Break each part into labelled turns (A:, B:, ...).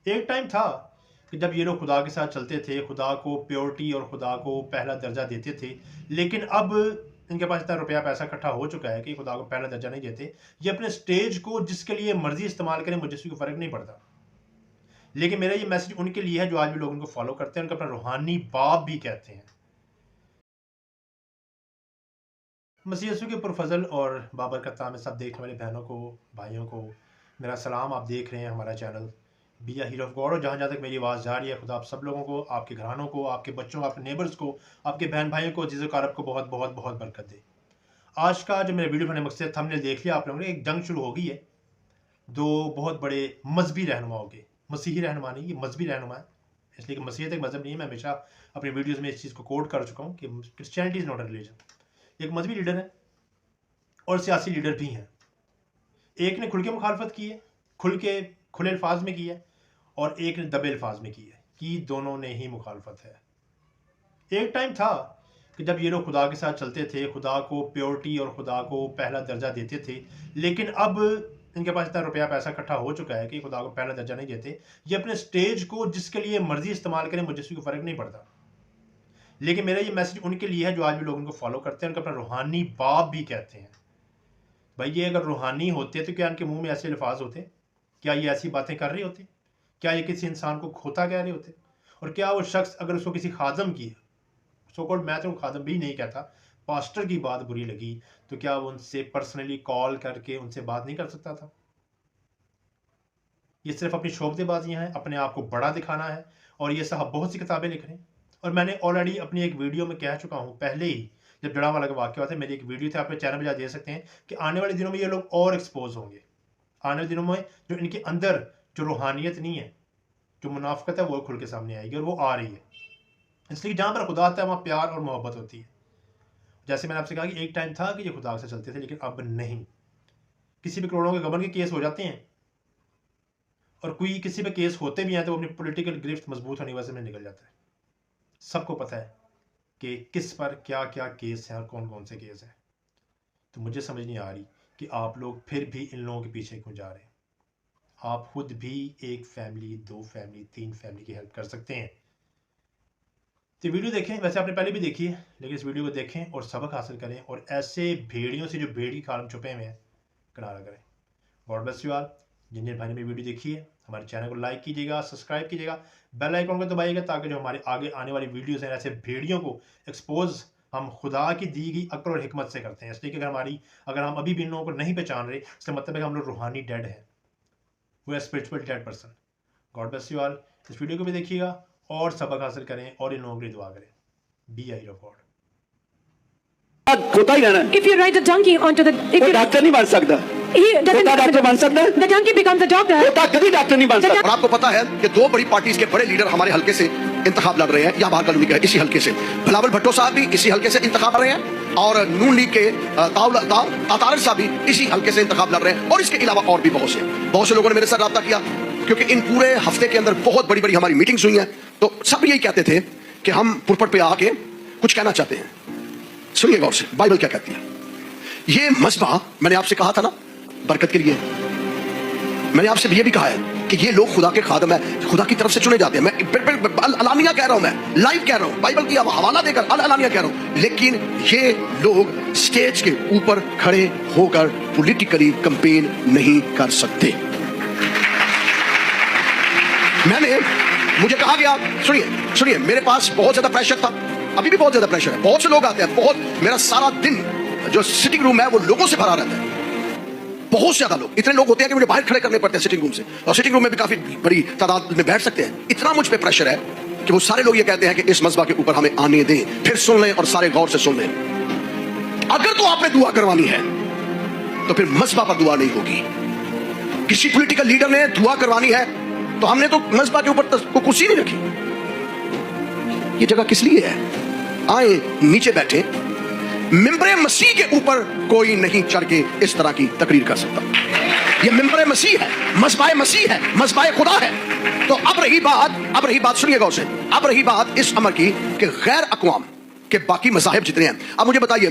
A: ایک ٹائم تھا کہ جب یہ لوگ خدا کے ساتھ چلتے تھے، خدا کو پیورٹی اور خدا کو پہلا درجہ دیتے تھے، لیکن اب ان کے پاس اتنا روپیہ پیسہ اکٹھا ہو چکا ہے کہ خدا کو پہلا درجہ نہیں دیتے. یہ اپنے سٹیج کو جس کے لیے مرضی استعمال کریں، مجھے اس کو فرق نہیں پڑتا. لیکن میرا یہ میسج ان کے لیے ہے جو آج بھی لوگ ان کو فالو کرتے ہیں، ان کو اپنا روحانی باپ بھی کہتے ہیں. مسیح یسوع کے پرفضل اور بابرکت نام میں سب دیکھنے والے بہنوں کو، بھائیوں کو میرا سلام. آپ دیکھ رہے ہیں ہمارا channel be a hero of God, اور جہاں جہاں تک میری آواز جا رہی ہے، خدا آپ سب لوگوں کو، آپ کے گھرانوں کو، آپ کے بچوں کو، آپ کے نیبرز کو، آپ کے بہن بھائیوں کو، عزیز و اقارب کو بہت بہت بہت برکت دے. آج کا جو میرا ویڈیو بنانے مقصد تھا، ہم نے دیکھ لیا آپ لوگوں نے، ایک جنگ شروع ہو گئی ہے دو بہت بڑے مذہبی رہنماؤں کے. مسیحی رہنما نہیں، یہ مذہبی رہنما ہے، اس لیے کہ مسیحیت ایک مذہب نہیں ہے. میں ہمیشہ اپنی ویڈیوز میں اس چیز کو کوٹ کر چکا ہوں کہ Christianity is not a religion. ایک مذہبی لیڈر ہے اور سیاسی لیڈر بھی ہیں. ایک نے کھل کے مخالفت کی ہے، کھلے الفاظ میں کی ہے، اور ایک نے دبے الفاظ میں کی ہے. کی دونوں نے ہی مخالفت ہے. ایک ٹائم تھا کہ جب یہ لوگ خدا کے ساتھ چلتے تھے، خدا کو پیورٹی اور خدا کو پہلا درجہ دیتے تھے، لیکن اب ان کے پاس اتنا روپیہ پیسہ اکٹھا ہو چکا ہے کہ خدا کو پہلا درجہ نہیں دیتے. یہ اپنے سٹیج کو جس کے لیے مرضی استعمال کریں، مجھے اس کو فرق نہیں پڑتا. لیکن میرا یہ میسج ان کے لیے ہے جو آج بھی لوگ ان کو فالو کرتے ہیں، ان کو اپنا روحانی باپ بھی کہتے ہیں. بھائی یہ اگر روحانی ہوتے تو کیا ان کے منہ میں ایسے الفاظ ہوتے؟ کیا یہ ایسی باتیں کر رہے ہوتے؟ کیا یہ کسی انسان کو کھوتا کہہ رہے ہوتے؟ اور کیا وہ شخص اگر اس کو کسی خادم کی، سو کالڈ، میں تو خادم بھی نہیں کہتا، پاسٹر کی بات بری لگی، تو کیا وہ ان سے پرسنلی کال کر کے ان سے بات نہیں کر سکتا تھا؟ یہ صرف اپنی شوبدے بازیاں ہیں، اپنے آپ کو بڑا دکھانا ہے. اور یہ صاحب بہت سی کتابیں لکھ رہے ہیں، اور میں نے آلریڈی اپنی ایک ویڈیو میں کہہ چکا ہوں پہلے ہی، جب جڑا والا کا واقعہ ہوتا ہے، میری ایک ویڈیو تھی، آپ نے چینل پہ جا دیکھ سکتے ہیں کہ آنے والے دنوں میں یہ لوگ اور ایکسپوز ہوں گے. آنے والے دنوں میں جو ان کے اندر جو روحانیت نہیں ہے، جو منافقت ہے، وہ کھل کے سامنے آئے گی، اور وہ آ رہی ہے. اس لیے جہاں پر خدا آتا ہے وہاں پیار اور محبت ہوتی ہے. جیسے میں نے آپ سے کہا کہ ایک ٹائم تھا کہ یہ خدا سے چلتے تھے، لیکن اب نہیں. کسی پہ کروڑوں کے گبن کے کیس ہو جاتے ہیں، اور کوئی کسی پہ کیس ہوتے بھی ہیں تو وہ اپنی پولیٹیکل گرفت مضبوط ہونے کی وجہ سے نکل جاتا ہے. سب کو پتہ ہے کہ کس پر کیا کیا کیس ہیں اور کون کون سے کیس ہیں. تو مجھے سمجھ نہیں آ رہی کہ آپ لوگ پھر بھی ان لوگوں کے پیچھے کیوں جا رہے ہیں. آپ خود بھی ایک فیملی، 2 فیملی، 3 فیملی کی ہیلپ کر سکتے ہیں. تو ویڈیو دیکھیں، ویسے آپ نے پہلے بھی دیکھی ہے، لیکن اس ویڈیو کو دیکھیں اور سبق حاصل کریں، اور ایسے بھیڑیوں سے جو بھیڑ کی کھال میں چھپے ہوئے ہیں کنارہ کریں. گاڈ بلیس یو آل. جن جن بھائی نے میری ویڈیو دیکھی ہے، ہمارے چینل کو لائک کیجیے گا، سبسکرائب کیجیے گا، بیل آئیکن کو دبائیے گا، تاکہ جو ہمارے آگے آنے والی ویڈیوز ہیں ایسے بھیڑیوں کو ایکسپوز ہم خدا کی دی گئی عقل اور حکمت سے کرتے ہیں. اس لیے کہ اگر ہم ابھی بھی ان لوگوں کو نہیں پہچان رہے، اس کا مطلب ہے کہ ہم لوگ روحانی ڈیڈ ہیں. وہ ہے spiritual dead person. God bless you all. اس ویڈیو کو بھی دیکھیے گا اور سبق حاصل کریں اور ان لوگوں کے لیے دعا کریں. Be a hero of God.
B: ہوتا ہی رہنا.
C: If you ride a donkey onto the, if
B: وہ
C: you,
B: ڈاکٹر نہیں بن سکتا.
C: he doesn't
B: ہوتا ڈاکٹر بن سکتا ہے.
C: the donkey becomes a doctor.
B: ہوتا کبھی ڈاکٹر نہیں بن سکتا.
D: اور آپ کو پتا ہے کہ 2 بڑی پارٹیز کے بڑے لیڈر ہمارے حلقے سے انتخاب لڑ رہے ہیں، یا باہر کالونی کا اسی حلقے سے. بلاول بھٹو صاحب بھی اسی حلقے سے انتخاب لڑ رہے ہیں، اور نون لیگ کے تاطارق صاحب بھی اسی حلقے سے انتخاب لڑ رہے ہیں، اور اس کے علاوہ اور بھی بہت سے لوگوں نے میرے ساتھ رابطہ کیا، کیونکہ ان پورے ہفتے کے اندر بہت بڑی بڑی ہماری میٹنگز ہوئی ہیں. تو سب یہی کہتے تھے کہ ہم پرپٹ پہ آ کے کچھ کہنا چاہتے ہیں. سنیے غور سے بائبل کیا کہتی ہے. یہ مذبح میں نے آپ سے کہا تھا نا برکت کے لیے. میں نے آپ سے یہ بھی کہا ہے کہ یہ لوگ خدا کے خادم ہیں، خدا کی طرف سے چنے جاتے ہیں. میں علانیہ کہہ رہا ہوں، میں لائیو کہہ رہا ہوں، بائبل کی حوالہ دے کر علانیہ کہہ رہا ہوں. لیکن یہ لوگ سٹیج کے اوپر کھڑے ہو کر پولیٹیکلی کمپین نہیں کر سکتے. مجھے کہا گیا، سنیے، میرے پاس بہت زیادہ پریشر تھا، ابھی بھی بہت زیادہ پریشر ہے. بہت سے لوگ آتے ہیں، میرا سارا دن جو سٹنگ روم ہے وہ لوگوں سے بھرا رہتا ہے. بہت زیادہ لوگ، اتنے لوگ ہوتے ہیں کہ مجھے باہر کھڑے کرنے پڑتے ہیں سٹنگ روم سے، اور سٹنگ روم میں بھی کافی بڑی تعداد میں بیٹھ سکتے ہیں. اتنا مجھ پہ پریشر ہے کہ وہ سارے لوگ یہ کہتے ہیں کہ اس مذبح کے اوپر ہمیں آنے دیں. پھر سن لیں اور سارے غور سے سن لیں. اگر تو آپ نے دعا کروانی ہے تو پھر مذبح پر دعا نہیں ہوگی. کسی پولیٹیکل لیڈر نے دعا کروانی ہے تو ہم نے تو مذبح کے اوپر کوئی کرسی نہیں رکھی. یہ جگہ کس لیے ہے؟ آئیں نیچے بیٹھے. ممبر مسیح کے اوپر کوئی نہیں چڑھ کے اس طرح کی تقریر کر سکتا. یہ ممبر مسیح ہے، مذبح مسیح ہے، مذبح خدا ہے. تو اب رہی بات سنیے غور سے، اب رہی بات اس امر کی کہ غیر اقوام کے باقی مذاہب جتنے ہیں. اب مجھے بتائیے،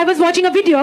C: I was watching a video.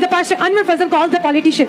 C: the pastor Anwar Fazal calls the politician.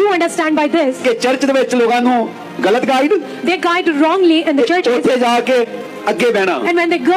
C: do understand by this.
B: ਕਿ ਚਰਚ ਦੇ ਵਿੱਚ ਲੋਕਾਂ ਨੂੰ ਗਲਤ guide
C: They guide wrongly in the churches,
B: ਉੱਥੇ ਜਾ ਕੇ ਅੱਗੇ ਬਹਿਣਾ।
C: and when they go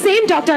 C: same doctor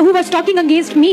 C: who was talking against me,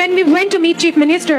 C: when we went to meet Chief Minister,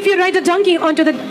C: If you write a donkey onto the,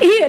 C: he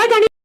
C: work on